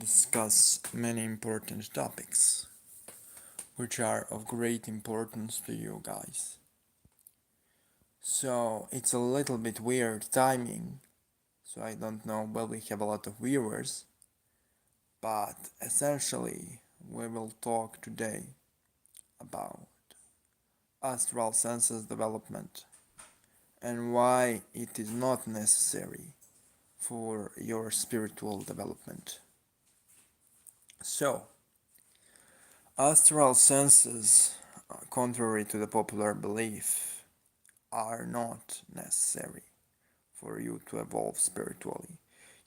discuss many important topics which are of great importance to you guys. So it's a little bit weird timing, so I don't know, will we have a lot of viewers, but essentially we will talk today about astral senses development and why it is not necessary for your spiritual development. So, astral senses, contrary to the popular belief, are not necessary for you to evolve spiritually.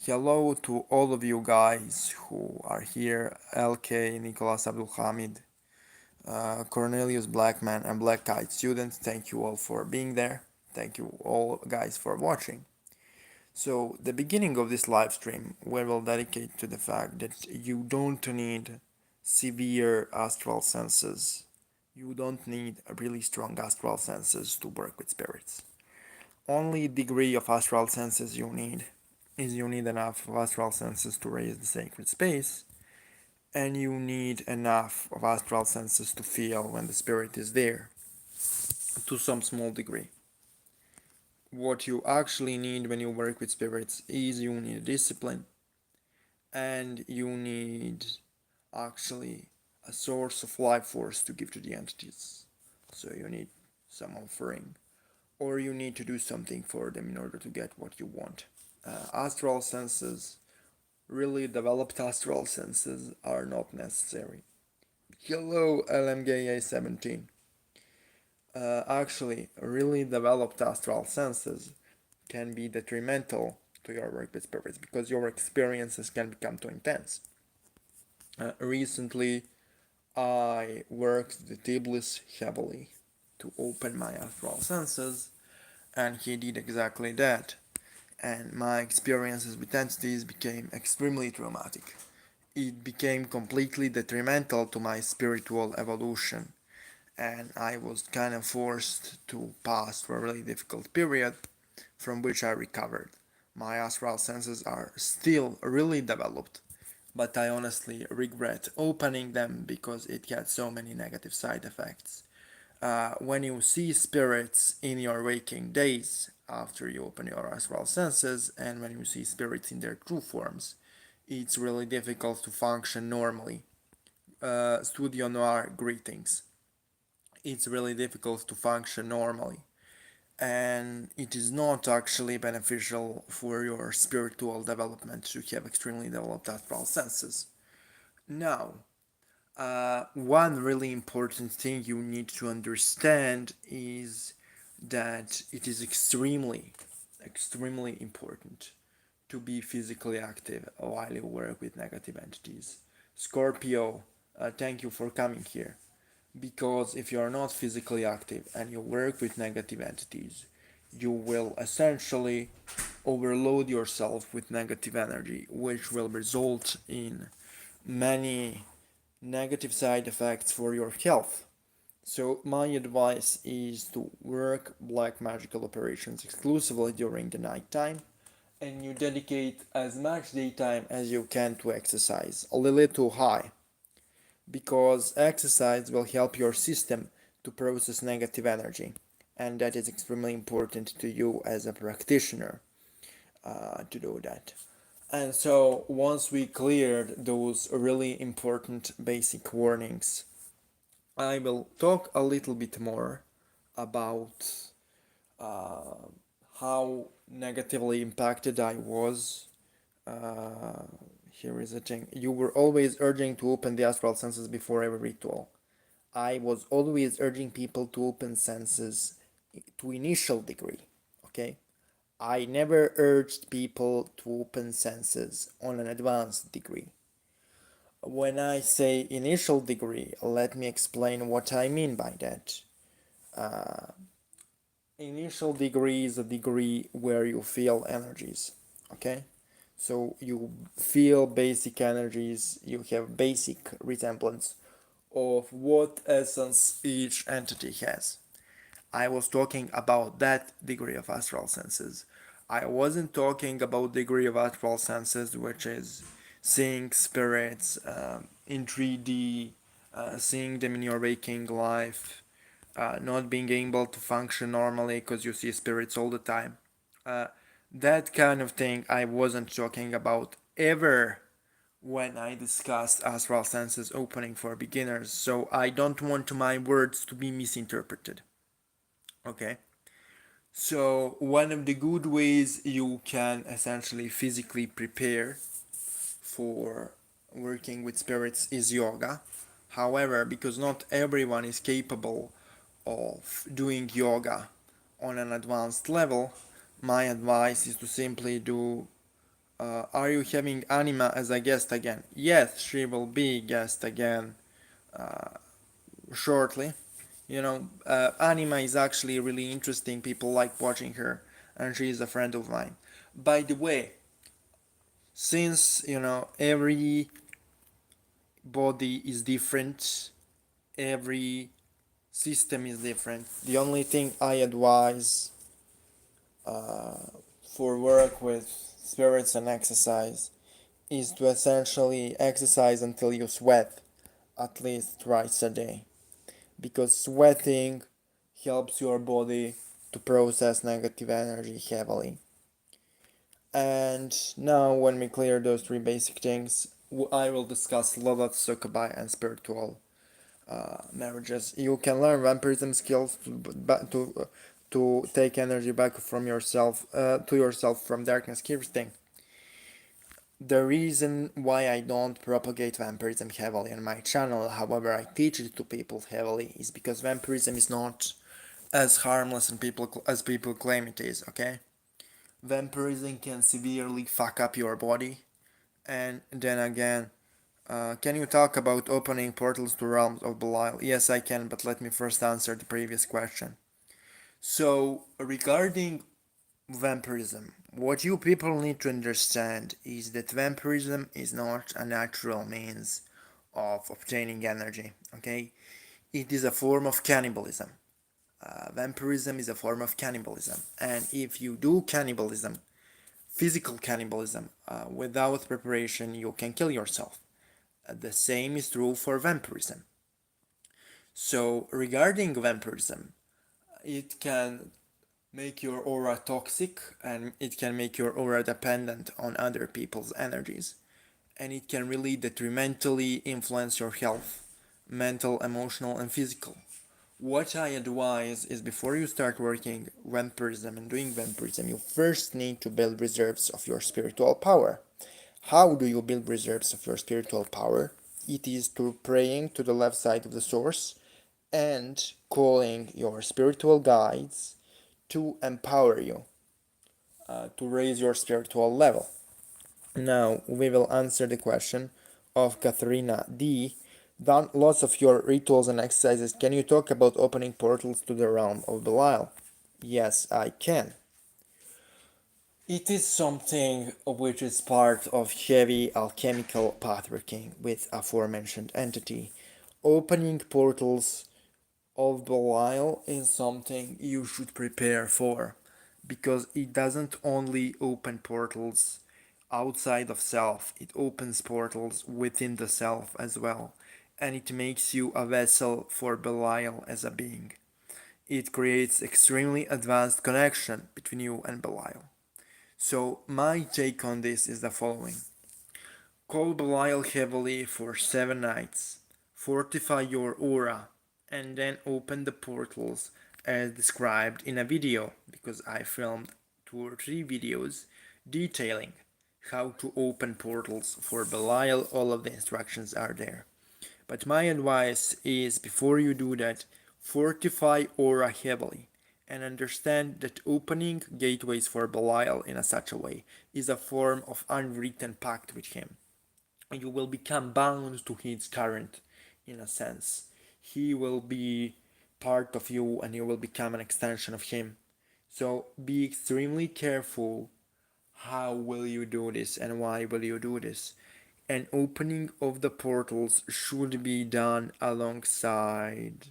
Hello to all of you guys who are here, LK, Nicholas Abdulhamid, Cornelius Blackman, and Black Kite students. Thank you all for being there. Thank you all guys for watching. So the beginning of this live stream we will dedicate to the fact that you don't need severe astral senses. You don't need really strong astral senses to work with spirits. Only degree of astral senses you need is you need enough of astral senses to raise the sacred space, and you need enough of astral senses to feel when the spirit is there, to some small degree. What you actually need when you work with spirits is you need discipline, and you need actually a source of life force to give to the entities. So you need some offering, or you need to do something for them in order to get what you want. Astral senses, really developed astral senses, are not necessary. Hello, LMGA17. Actually, really developed astral senses can be detrimental to your work with spirits because your experiences can become too intense. Recently, I worked with Iblis heavily to open my astral senses, and he did exactly that. And my experiences with entities became extremely traumatic. It became completely detrimental to my spiritual evolution, and I was kind of forced to pass through a really difficult period from which I recovered. My astral senses are still really developed, but I honestly regret opening them because it had so many negative side effects. When you see spirits in your waking days after you open your astral senses, and when you see spirits in their true forms, it's really difficult to function normally. Studio Noir, greetings. It's really difficult to function normally, and it is not actually beneficial for your spiritual development to have extremely developed astral senses. Now, one really important thing you need to understand is that it is extremely important to be physically active while you work with negative entities. Scorpio, thank you for coming here. Because if you are not physically active and you work with negative entities, you will essentially overload yourself with negative energy, which will result in many negative side effects for your health. So my advice is to work black magical operations exclusively during the night time, and you dedicate as much daytime as you can to exercise, a little too high, because exercise will help your system to process negative energy, and that is extremely important to you as a practitioner to do that. And so once we cleared those really important basic warnings, I will talk a little bit more about how negatively impacted I was. Here is a thing. You were always urging to open the astral senses before every ritual. I was always urging people to open senses to initial degree, okay? I never urged people to open senses on an advanced degree. When I say initial degree, let me explain what I mean by that. Initial degree is a degree where you feel energies, okay? So you feel basic energies, you have basic resemblance of what essence each entity has. I was talking about that degree of astral senses. I wasn't talking about degree of astral senses which is seeing spirits in 3D, seeing them in your waking life, not being able to function normally because you see spirits all the time. Uh, that kind of thing I wasn't talking about ever when I discussed astral senses opening for beginners, so I don't want my words to be misinterpreted. Okay? So, one of the good ways you can essentially physically prepare for working with spirits is yoga. However, because not everyone is capable of doing yoga on an advanced level, my advice is to simply do. Are you having Anima as a guest again? Yes, she will be guest again shortly. Anima is actually really interesting. People like watching her, and she is a friend of mine. By the way, since every body is different, every system is different. The only thing I advise for work with spirits and exercise is to essentially exercise until you sweat at least twice a day, because sweating helps your body to process negative energy heavily. And now, when we clear those three basic things, I will discuss Lilith, succubi, and spiritual marriages. You can learn vampirism skills to take energy back from yourself to yourself from darkness. Here's the thing: the reason why I don't propagate vampirism heavily on my channel, however I teach it to people heavily, is because vampirism is not as harmless as people claim it is. Okay, vampirism can severely fuck up your body, and then again, can you talk about opening portals to realms of Belial? Yes, I can, but let me first answer the previous question. So, regarding vampirism, what you people need to understand is that vampirism is not a natural means of obtaining energy, okay? It is a form of cannibalism. Vampirism is a form of cannibalism, and if you do cannibalism, physical cannibalism, without preparation, you can kill yourself. The same is true for vampirism. So, regarding vampirism, it can make your aura toxic, and it can make your aura dependent on other people's energies, and it can really detrimentally influence your health, mental, emotional, and physical. What I advise is, before you start working vampirism and doing vampirism, you first need to build reserves of your spiritual power. How do you build reserves of your spiritual power? It is through praying to the left side of the source and calling your spiritual guides to empower you, to raise your spiritual level. Now we will answer the question of Katharina D. Done lots of your rituals and exercises. Can you talk about opening portals to the realm of Belial? Yes, I can. It is something which is part of heavy alchemical pathworking with aforementioned entity. Opening portals of Belial is something you should prepare for, because it doesn't only open portals outside of self, it opens portals within the self as well, and it makes you a vessel for Belial as a being. It creates extremely advanced connection between you and Belial. So my take on this is the following. Call Belial heavily for 7 nights, fortify your aura, and then open the portals as described in a video, because I filmed 2 or 3 videos detailing how to open portals for Belial. All of the instructions are there. But my advice is, before you do that, fortify aura heavily, and understand that opening gateways for Belial in such a way is a form of unwritten pact with him. You will become bound to his current, in a sense. He will be part of you, and you will become an extension of him. So be extremely careful how will you do this and why will you do this. And opening of the portals should be done alongside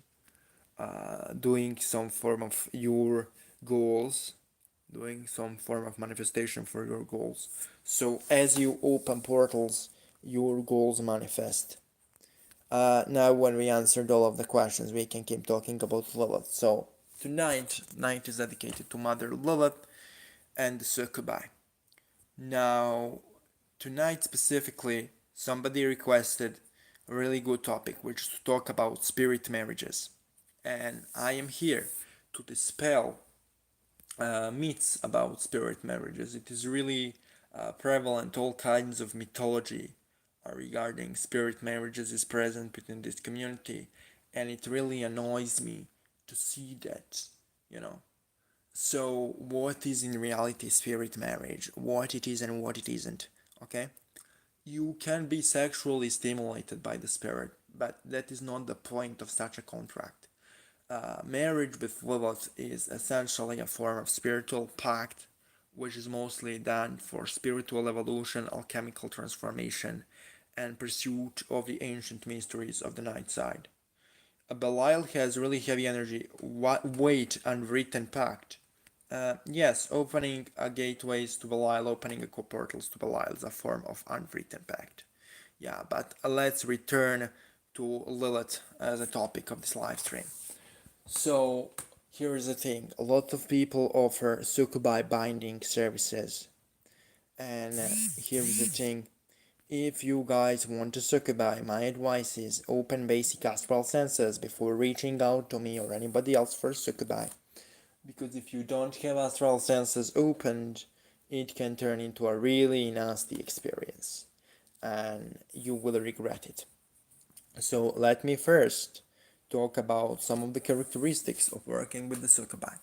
doing some form of your goals, doing some form of manifestation for your goals. So as you open portals, your goals manifest. Now, when we answered all of the questions, we can keep talking about Lilith. So, tonight, night is dedicated to Mother Lilith and the succubi. Now, tonight specifically, somebody requested a really good topic, which is to talk about spirit marriages. And I am here to dispel myths about spirit marriages. It is really prevalent. All kinds of mythology regarding spirit marriages is present within this community, and it really annoys me to see that, you know. So, what is in reality spirit marriage? What it is and what it isn't, okay? You can be sexually stimulated by the spirit, but that is not the point of such a contract. Marriage with Lilith is essentially a form of spiritual pact, which is mostly done for spiritual evolution, alchemical transformation, and pursuit of the ancient mysteries of the night side. Belial has really heavy energy, weight, unwritten pact. Yes, opening gateways to Belial, opening portals to Belial is a form of unwritten pact. Yeah, but let's return to Lilith as a topic of this live stream. So, here's the thing, a lot of people offer succubi binding services. And here's the thing, if you guys want to succubi, my advice is open basic astral senses before reaching out to me or anybody else for succubi. Because if you don't have astral senses opened, it can turn into a really nasty experience. And you will regret it. So let me first talk about some of the characteristics of working with the succubi.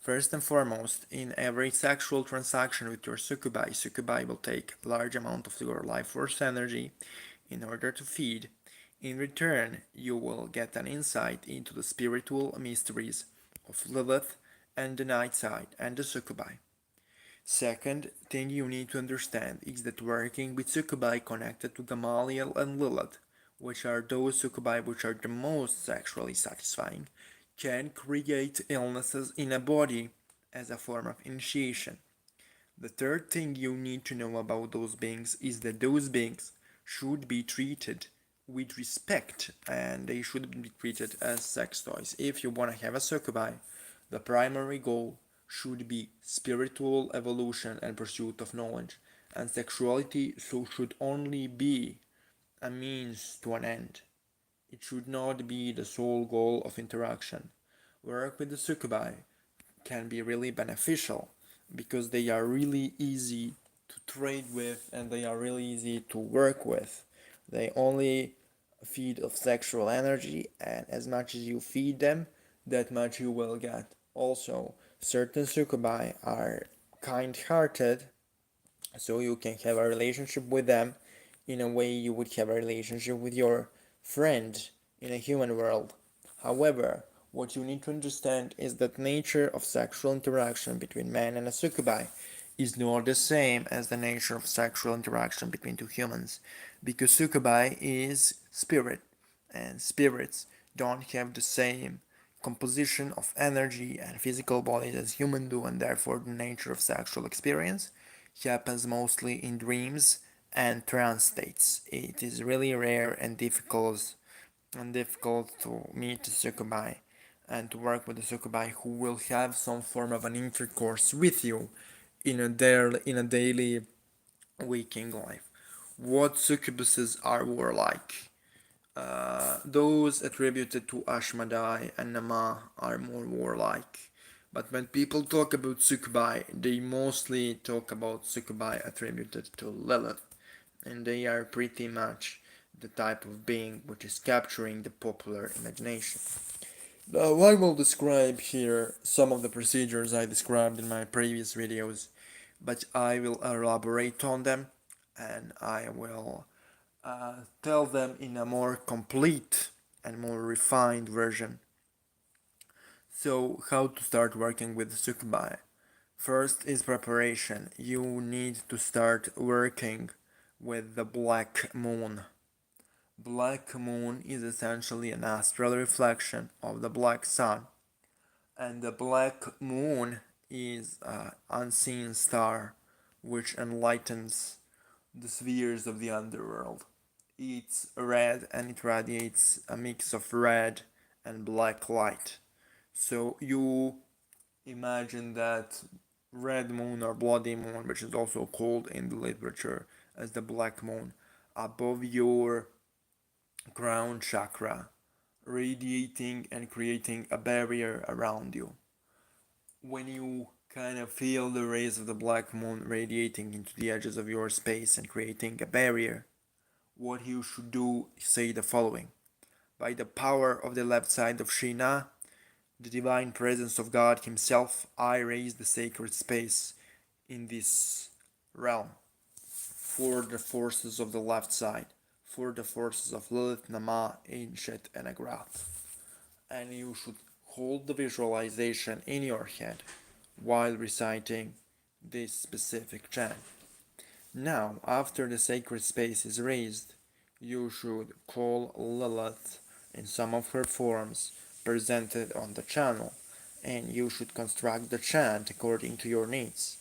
First and foremost, in every sexual transaction with your succubi will take a large amount of your life force energy in order to feed. In return, you will get an insight into the spiritual mysteries of Lilith and the night side and the succubi. Second thing you need to understand is that working with succubi connected to Gamaliel and Lilith, which are those succubi which are the most sexually satisfying, can create illnesses in a body as a form of initiation. The third thing you need to know about those beings is that those beings should be treated with respect and they shouldn't be treated as sex toys. If you want to have a succubi, the primary goal should be spiritual evolution and pursuit of knowledge, and sexuality should only be a means to an end. It should not be the sole goal of interaction. Work with the succubi can be really beneficial because they are really easy to trade with and they are really easy to work with. They only feed of sexual energy, and as much as you feed them, that much you will get. Also, certain succubi are kind-hearted, so you can have a relationship with them in a way you would have a relationship with your friend in a human world. However, what you need to understand is that nature of sexual interaction between man and a succubi is not the same as the nature of sexual interaction between two humans, because succubi is spirit, and spirits don't have the same composition of energy and physical bodies as humans do, and therefore the nature of sexual experience happens mostly in dreams and trance states. It is really rare and difficult to meet a succubi and to work with a succubi who will have some form of an intercourse with you in a daily waking life. What succubuses are warlike? Those attributed to Ashmedai and Nama are more warlike. But when people talk about succubi, they mostly talk about succubi attributed to Lilith, and they are pretty much the type of being which is capturing the popular imagination. Now, I will describe here some of the procedures I described in my previous videos, but I will elaborate on them and I will tell them in a more complete and more refined version. So, how to start working with succubi? First is preparation. You need to start working with the black moon. Black moon is essentially an astral reflection of the black sun, and the black moon is an unseen star which enlightens the spheres of the underworld. It's red and it radiates a mix of red and black light. So you imagine that red moon or bloody moon, which is also called in the literature as the black moon, above your crown chakra, radiating and creating a barrier around you. When you kind of feel the rays of the black moon radiating into the edges of your space and creating a barrier, what you should do is say the following: by the power of the left side of Shina, the divine presence of God Himself, I raise the sacred space in this realm for the forces of the left side, for the forces of Lilith, Nama, Ancient, and Agrath. And you should hold the visualization in your head while reciting this specific chant. Now, after the sacred space is raised, you should call Lilith in some of her forms presented on the channel, and you should construct the chant according to your needs.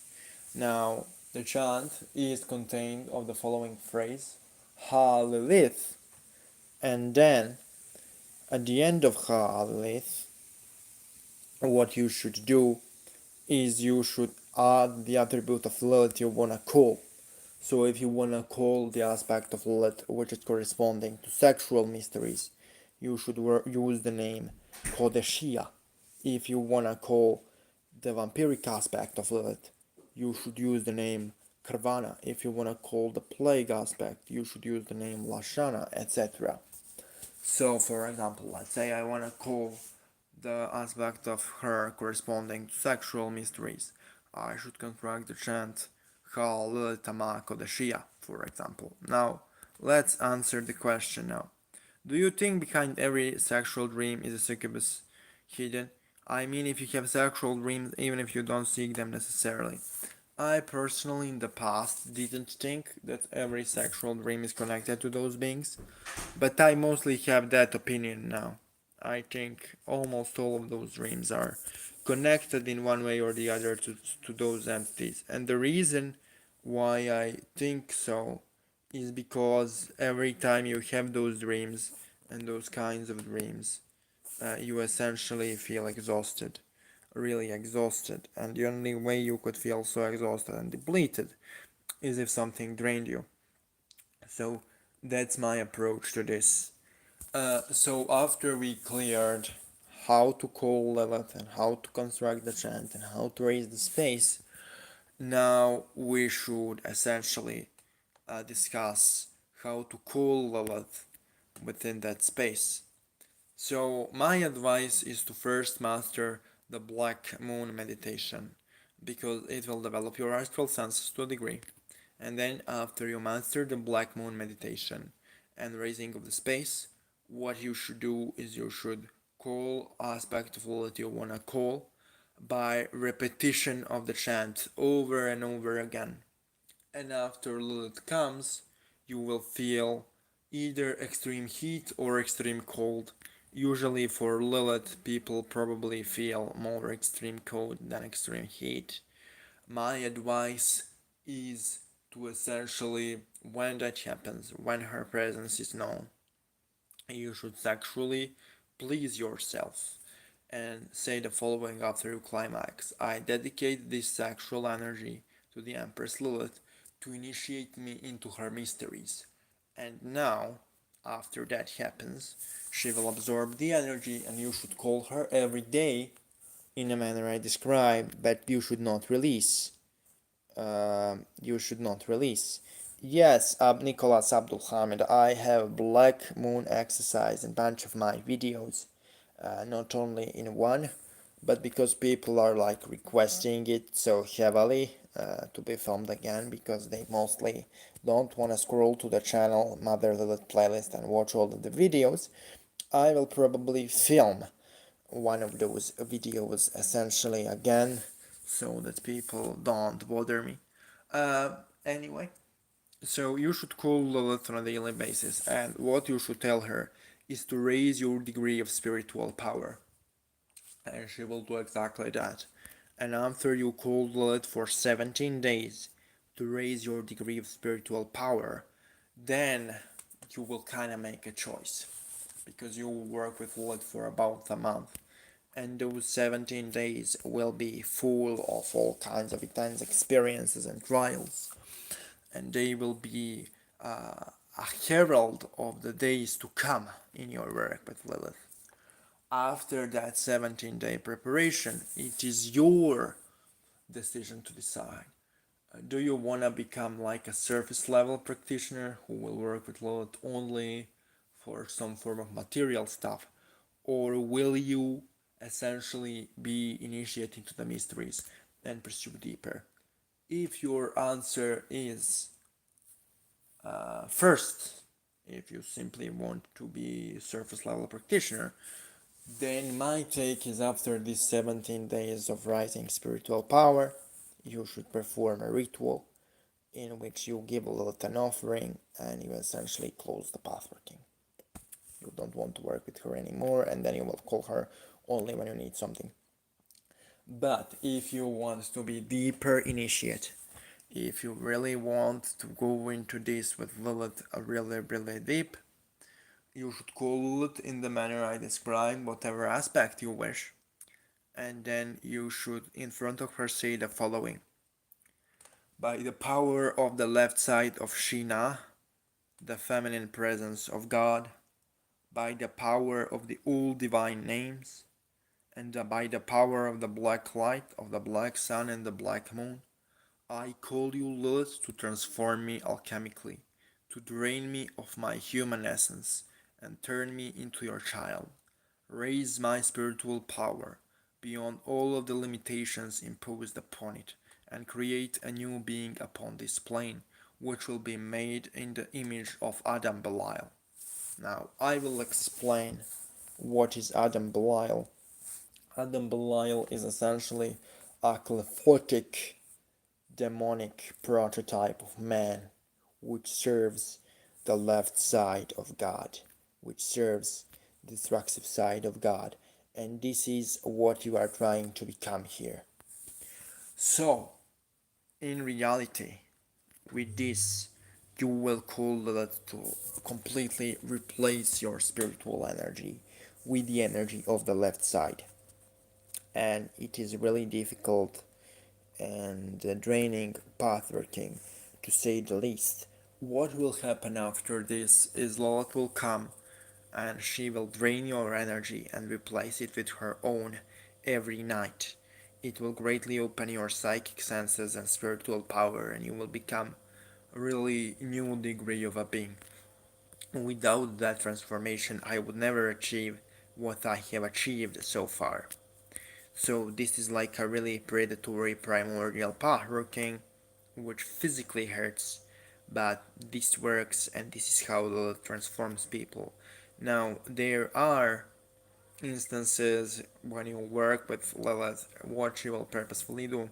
Now, the chant is contained of the following phrase: Ha Lilith, and then at the end of Ha Lilith, what you should do is you should add the attribute of Lilith you wanna call. So if you wanna call the aspect of Lilith which is corresponding to sexual mysteries, you should use the name Kodeshia. If you wanna call the vampiric aspect of Lilith, you should use the name Karvana. If you wanna call the plague aspect, you should use the name Lashana, etc. So, for example, let's say I wanna call the aspect of her corresponding to sexual mysteries. I should construct the chant Ha Lilith Tama Kodeshia, for example. Now, let's answer the question now. Do you think behind every sexual dream is a succubus hidden? I mean, if you have sexual dreams, even if you don't seek them necessarily. I personally, in the past, didn't think that every sexual dream is connected to those beings, but I mostly have that opinion now. I think almost all of those dreams are connected in one way or the other to those entities. And the reason why I think so is because every time you have those dreams and those kinds of dreams, you essentially feel exhausted, really exhausted. And the only way you could feel so exhausted and depleted is if something drained you. So that's my approach to this. So after we cleared how to call Lilith and how to construct the chant and how to raise the space, now we should essentially discuss how to call Lilith within that space. So my advice is to first master the Black Moon meditation because it will develop your astral senses to a degree. And then after you master the Black Moon meditation and raising of the space, what you should do is you should call aspect of Lilith you wanna call by repetition of the chant over and over again. And after Lilith comes, you will feel either extreme heat or extreme cold. Usually for Lilith, people probably feel more extreme cold than extreme heat. My advice is to essentially, when that happens, when her presence is known, you should sexually please yourself and say the following after you climax: I dedicate this sexual energy to the Empress Lilith to initiate me into her mysteries. And now, after that happens, she will absorb the energy and you should call her every day in a manner I described, but you should not release. You should not release. Yes, Nicholas Abdul Hamid, I have Black Moon exercise in a bunch of my videos. Not only in one, but because people are like requesting it so heavily to be filmed again because they mostly don't want to scroll to the channel Mother Lilith playlist and watch all of the videos, I will probably film one of those videos essentially again so that people don't bother me. Anyway, so you should call Lilith on a daily basis, and what you should tell her is to raise your degree of spiritual power. And she will do exactly that. And after you call Lilith for 17 days, to raise your degree of spiritual power, then you will kind of make a choice, because you will work with Lilith for about a month, and those 17 days will be full of all kinds of intense experiences and trials, and they will be a herald of the days to come in your work with Lilith. After that 17-day preparation, it is your decision to decide. Do you want to become like a surface level practitioner who will work with Lilith only for some form of material stuff? Or will you essentially be initiated into the mysteries and pursue deeper? If your answer is first, if you simply want to be a surface level practitioner, then my take is after these 17 days of rising spiritual power, you should perform a ritual in which you give Lilith an offering and you essentially close the path working. You don't want to work with her anymore, and then you will call her only when you need something. But if you want to be deeper initiate, if you really want to go into this with Lilith really deep, you should call Lilith in the manner I described, whatever aspect you wish, and then you should in front of her say the following: by the power of the left side of Shina, the feminine presence of God, by the power of the all divine names, and by the power of the black light of the black sun and the black moon, I call you, Lilith, to transform me alchemically, to drain me of my human essence, and turn me into your child. Raise my spiritual power beyond all of the limitations imposed upon it, and create a new being upon this plane, which will be made in the image of Adam Belial. Now, I will explain what is Adam Belial. Adam Belial is essentially a qliphothic demonic prototype of man, which serves the left side of God, which serves the destructive side of God, and this is what you are trying to become here. So, in reality, with this, you will call Lilith to completely replace your spiritual energy with the energy of the left side, and it is really difficult and draining pathworking, to say the least. What will happen after this is Lilith will come and she will drain your energy and replace it with her own every night. It will greatly open your psychic senses and spiritual power, and you will become a really new degree of a being. Without that transformation, I would never achieve what I have achieved so far. So this is like a really predatory primordial path working, which physically hurts, but this works, and this is how Lilith transforms people. Now, there are instances when you work with Lilith, what she will purposefully do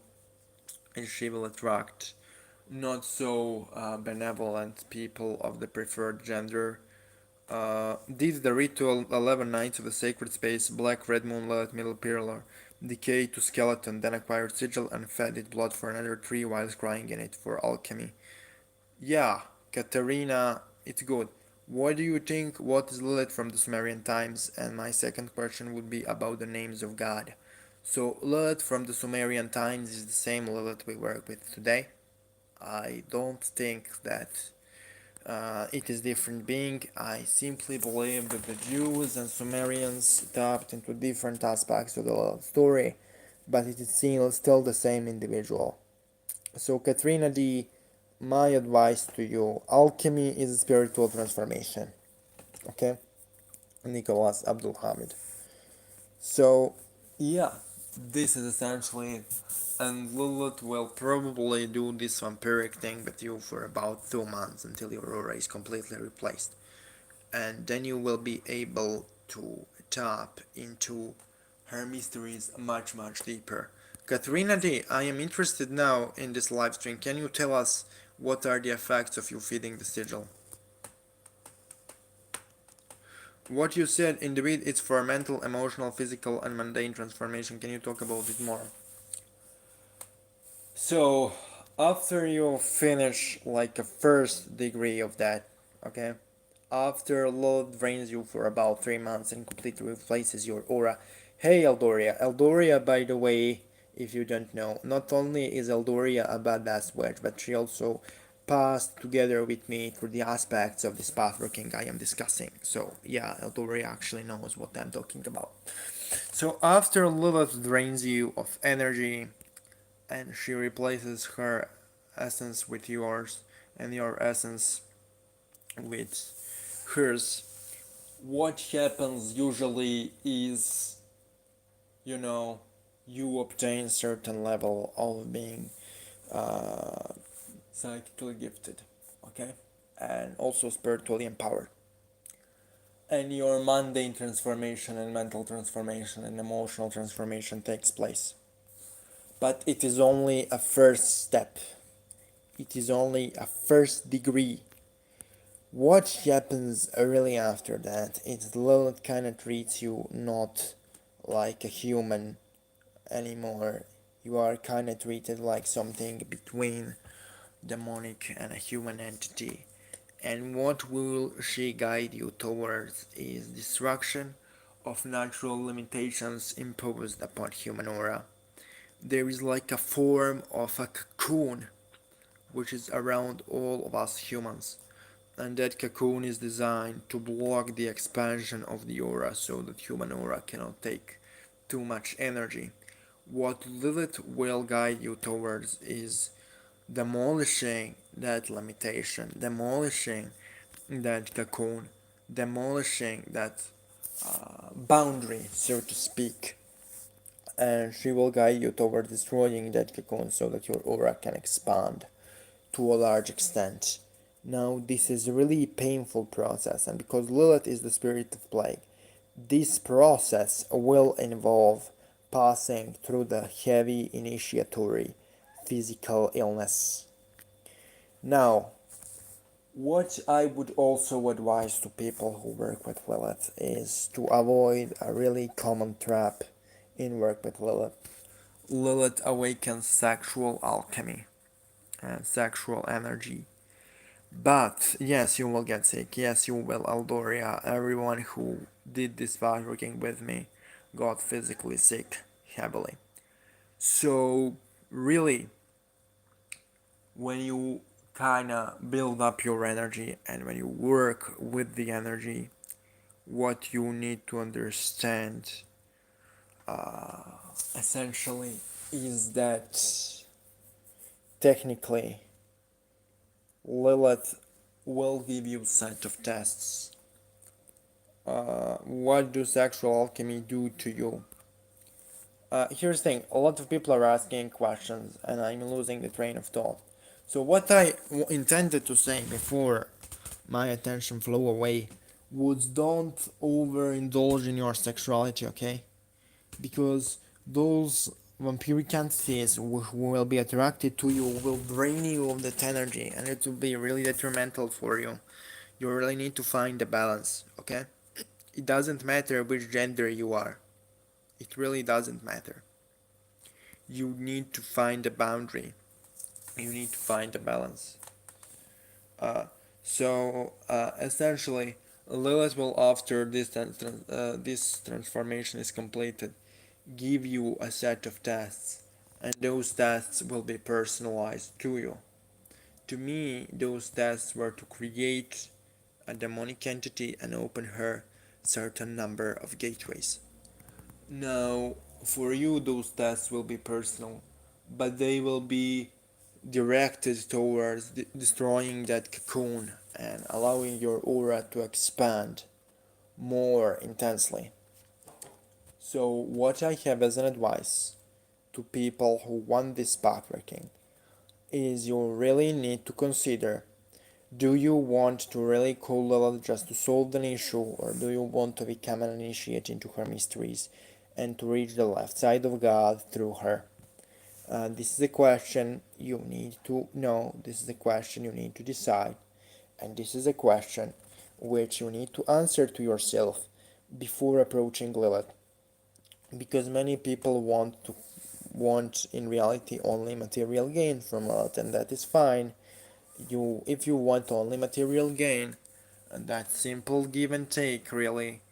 is she will attract not so benevolent people of the preferred gender. Did the ritual 11 nights of the sacred space, black, red moon, Lilith, middle pillar, decay to skeleton, then acquired sigil and fed it blood for another 3 while scrying in it for alchemy. Yeah, Katerina, it's good. What do you think? What is Lilith from the Sumerian times? And my second question would be about the names of God. So Lilith from the Sumerian times is the same Lilith we work with today. I don't think that it is different being. I simply believe that the Jews and Sumerians tapped into different aspects of the story, but it is still the same individual. So Katrina D, my advice to you, alchemy is a spiritual transformation. Okay? Nicholas Abdul Hamid. So, yeah, this is essentially it. And Lilith will probably do this vampiric thing with you for about 2 months until your aura is completely replaced. And then you will be able to tap into her mysteries much deeper. Katrina D, I am interested now in this live stream. Can you tell us what are the effects of you feeding the sigil? What you said, indeed, it's for mental, emotional, physical, and mundane transformation. Can you talk about it more? So, After you finish like a first degree of that, okay, after Lilith drains you for about 3 months and completely replaces your aura. Hey Eldoria, by the way, if you don't know, not only is Eldoria a badass witch, but she also passed together with me through the aspects of this pathworking I am discussing. So yeah, Eldoria actually knows what I'm talking about. So after Lilith drains you of energy and she replaces her essence with yours and your essence with hers, what happens usually is, you know, you obtain certain level of being uh, psychically gifted, okay, and also spiritually empowered, and your mundane transformation and mental transformation and emotional transformation takes place. But it is only a first step. It is only a first degree. What happens really after that is Lilith kind of treats you not like a human anymore. You are kind of treated like something between demonic and a human entity. And what will she guide you towards is destruction of natural limitations imposed upon human aura. There is like a form of a cocoon which is around all of us humans, and that cocoon is designed to block the expansion of the aura so that human aura cannot take too much energy. What Lilith will guide you towards is demolishing that limitation, demolishing that cocoon, demolishing that boundary, so to speak. And she will guide you toward destroying that cocoon so that your aura can expand to a large extent. Now, this is a really painful process, and because Lilith is the spirit of plague, this process will involve passing through the heavy initiatory physical illness. Now, what I would also advise to people who work with Lilith is to avoid a really common trap in work with Lilith. Lilith awakens sexual alchemy and sexual energy. But yes, you will get sick. Yes, you will, Aldoria. Everyone who did this part working with me got physically sick heavily. So, really, when you kinda build up your energy and when you work with the energy, what you need to understand essentially is that technically Lilith will give you a set of tests. What does sexual alchemy do to you? Here's the thing, a lot of people are asking questions and I'm losing the train of thought. So what I intended to say before my attention flew away was don't overindulge in your sexuality, okay? Because those vampiric entities who will be attracted to you will drain you of that energy and it will be really detrimental for you. You really need to find the balance, okay? It doesn't matter which gender you are. It really doesn't matter. You need to find a boundary. You need to find a balance. Essentially, Lilith will, after this transformation is completed, give you a set of tests, and those tests will be personalized to you. To me, those tests were to create a demonic entity and open her certain number of gateways. Now, for you, those tests will be personal, but they will be directed towards destroying that cocoon and allowing your aura to expand more intensely. So, what I have as an advice to people who want this path working is you really need to consider, do you want to really call Lilith just to solve an issue, or do you want to become an initiate into her mysteries and to reach the left side of God through her? This is a question you need to know, this is a question you need to decide, and this is a question which you need to answer to yourself before approaching Lilith. Because many people want to want in reality only material gain from Lilith, and that is fine. If you want only material gain, that simple give and take really.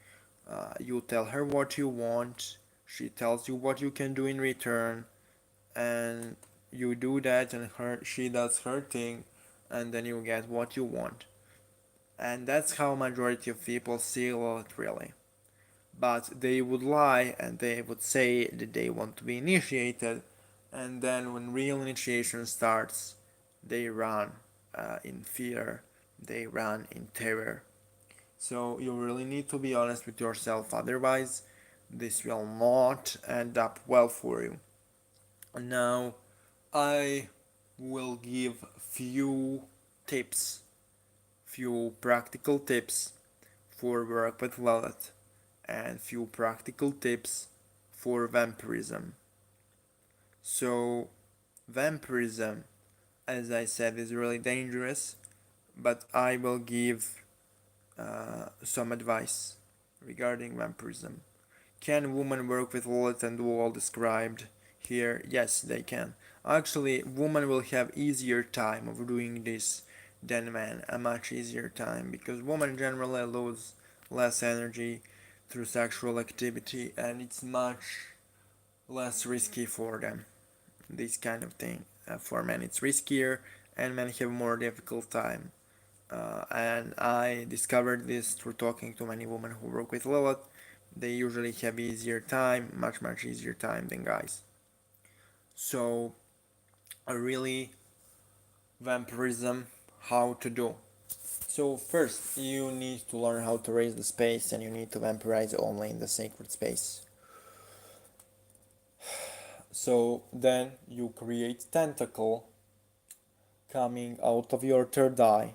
You tell her what you want, she tells you what you can do in return, and you do that, and she does her thing, and then you get what you want. And that's how majority of people see Lilith really. But they would lie and they would say that they want to be initiated, and then when real initiation starts, they run in fear, they run in terror. So you really need to be honest with yourself, otherwise this will not end up well for you. Now I will give few practical tips for work with Lilith, and few practical tips for vampirism. So vampirism, as I said, is really dangerous, but I will give some advice regarding vampirism. Can women work with Lilith and do all described here? Yes, they can. Actually, women will have easier time of doing this than men, a much easier time, because women generally lose less energy through sexual activity, and it's much less risky for them. This kind of thing. For men, it's riskier, and men have more difficult time. And I discovered this through talking to many women who work with Lilith. They usually have easier time, much easier time than guys. So, really, vampirism, how to do. So first, you need to learn how to raise the space, and you need to vampirize only in the sacred space. So then you create tentacle coming out of your third eye,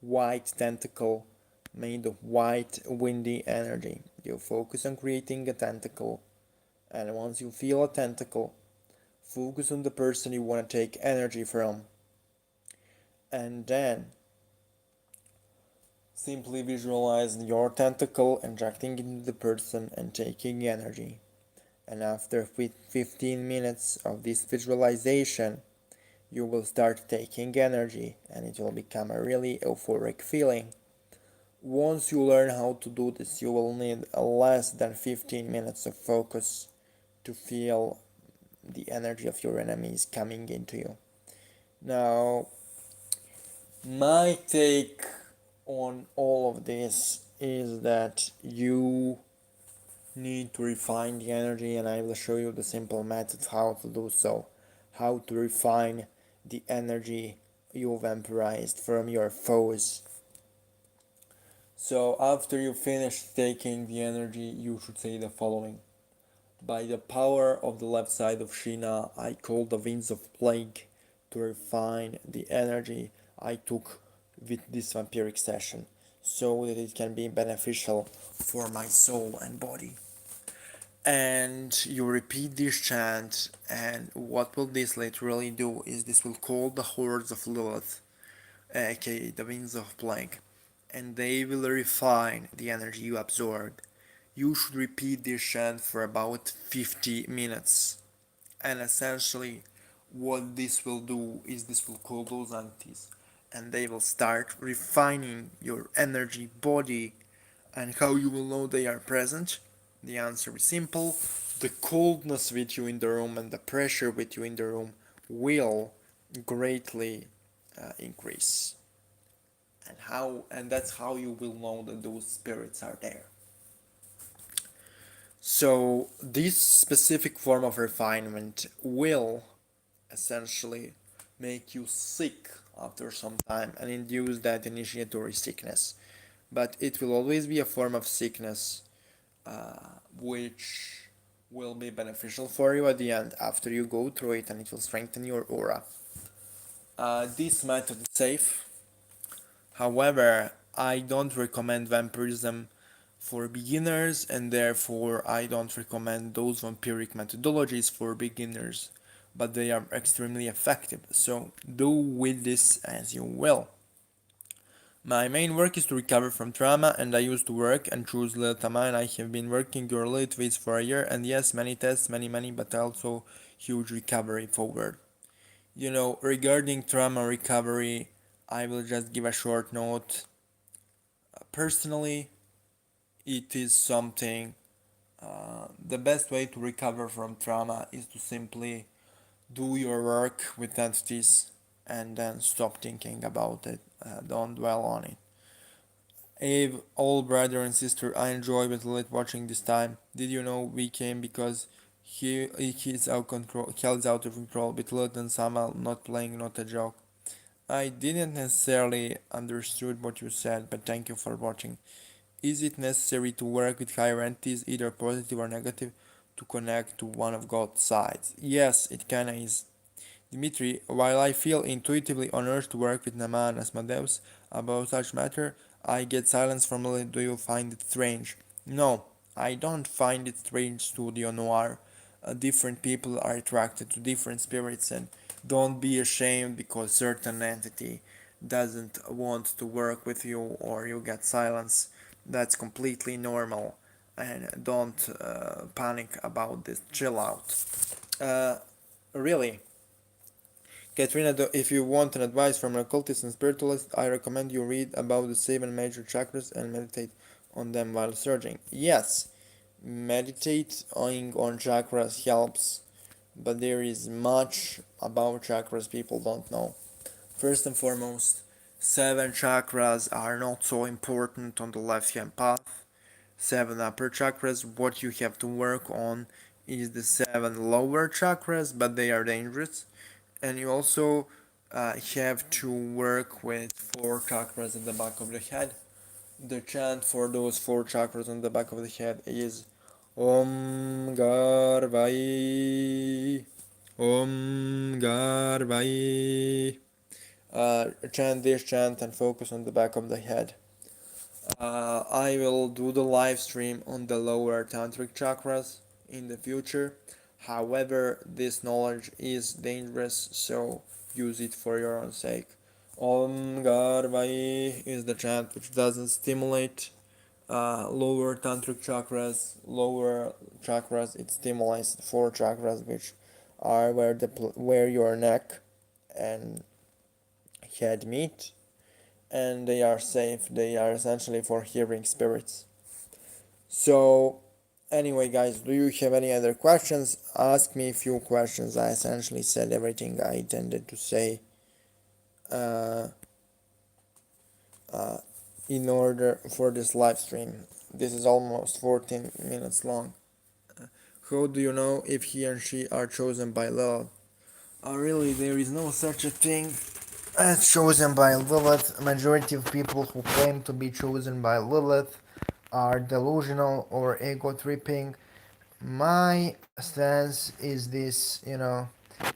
white tentacle made of white windy energy. You focus on creating a tentacle, and once you feel a tentacle, focus on the person you want to take energy from, and then simply visualize your tentacle injecting into the person and taking energy. And after 15 minutes of this visualization, you will start taking energy, and it will become a really euphoric feeling. Once you learn how to do this, you will need less than 15 minutes of focus to feel the energy of your enemies coming into you. Now, my take on all of this is that you need to refine the energy, and I will show you the simple methods how to do so. How to refine the energy you vampirized from your foes. So after you finish taking the energy, you should say the following. By the power of the left side of Sheena, I call the winds of plague to refine the energy I took with this vampiric session, so that it can be beneficial for my soul and body. And you repeat this chant, and what will this literally do is this will call the hordes of Lilith, aka the winds of plague, and they will refine the energy you absorb. You should repeat this chant for about 50 minutes, and essentially what this will do is this will call those entities, and they will start refining your energy body. And how you will know they are present? The answer is simple. The coldness with you in the room and the pressure with you in the room will greatly increase. And that's how you will know that those spirits are there. So this specific form of refinement will essentially make you sick after some time and induce that initiatory sickness. But it will always be a form of sickness which will be beneficial for you at the end after you go through it, and it will strengthen your aura. This method is safe. However, I don't recommend vampirism for beginners, and therefore I don't recommend those vampiric methodologies for beginners, but they are extremely effective, so do with this as you will. My main work is to recover from trauma, and I used to work and choose Lilith and I have been working your Lilith ways for a year, and yes, many tests, many, but also huge recovery forward. Regarding trauma recovery, I will just give a short note. Personally, it is something. The best way to recover from trauma is to simply do your work with entities and then stop thinking about it. Don't dwell on it. Ave, all brother and sister, I enjoy with Lilith watching this time. Did you know we came because he's out control, Kelly's out of control, with Lilith and Samuel not playing, not a joke. I didn't necessarily understood what you said, but thank you for watching. Is it necessary to work with higher entities, either positive or negative, to connect to one of God's sides? Yes, it kinda is. Dmitri, while I feel intuitively honored to work with Nama and Asmodeus about such matter, I get silence from Lily. Do you find it strange? No, I don't find it strange, Studio Noir. Different people are attracted to different spirits, and don't be ashamed because certain entity doesn't want to work with you or you get silence. That's completely normal, and don't panic about this. Chill out. Uh, really, Katrina, if you want an advice from an occultist and spiritualist, I recommend you read about the 7 major chakras and meditate on them while surging. Yes, meditating on chakras helps, but there is much about chakras people don't know. First and foremost, 7 chakras are not so important on the left hand path. 7 upper chakras, what you have to work on is the 7 lower chakras, but they are dangerous. And you also have to work with 4 chakras at the back of the head. The chant for those 4 chakras on the back of the head is Om Garvai, Om Garvai. Chant this chant and focus on the back of the head. I will do the live stream on the lower tantric chakras in the future. However, this knowledge is dangerous, so use it for your own sake. Om Garvai is the chant which doesn't stimulate lower tantric chakras. Lower chakras, it stimulates the 4 chakras, which are where your neck and head meet, and they are safe. They are essentially for hearing spirits. So, anyway, guys, do you have any other questions? Ask me a few questions. I essentially said everything I intended to say uh, uh, in order for this live stream. This is almost 14 minutes long. How do you know if he and she are chosen by Lilith? Really, there is no such a thing as chosen by Lilith. Majority of people who claim to be chosen by Lilith are delusional or ego tripping. My stance is this,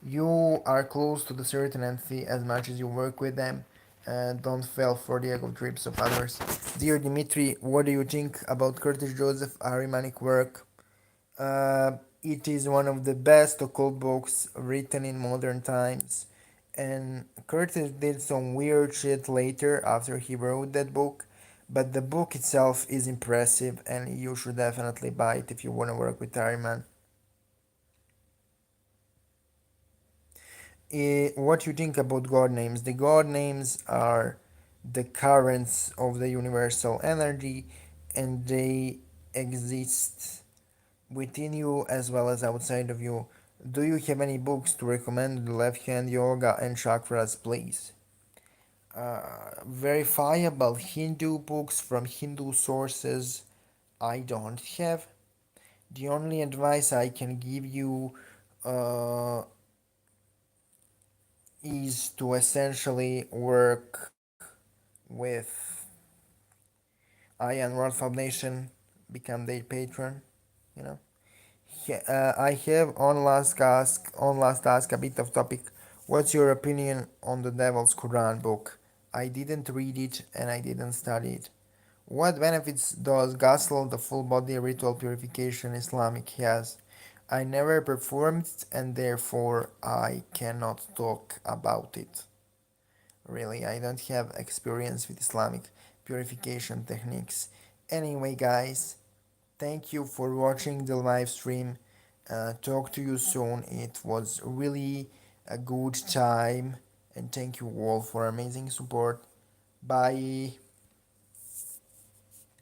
you are close to the certain entity as much as you work with them, and don't fall for the ego trips of others. Dear Dimitri, what do you think about Curtis Joseph Arimanic work? It is one of the best occult books written in modern times. And Curtis did some weird shit later after he wrote that book, but the book itself is impressive and you should definitely buy it if you want to work with Harriman. What you think about God names? The God names are the currents of the universal energy, and they exist within you as well as outside of you. Do you have any books to recommend the left hand yoga and chakras, please? Verifiable Hindu books from Hindu sources I don't have. The only advice I can give you uh, is to essentially work with I and World Foundation, become their patron, you know. I have on last ask a bit of topic. What's your opinion on the Devil's Quran book? I didn't read it and I didn't study it. What benefits does ghusl, the full body ritual purification Islamic, has? I never performed it and therefore I cannot talk about it. Really, I don't have experience with Islamic purification techniques. Anyway, guys, thank you for watching the live stream. Talk to you soon. It was really a good time, and thank you all for amazing support. Bye.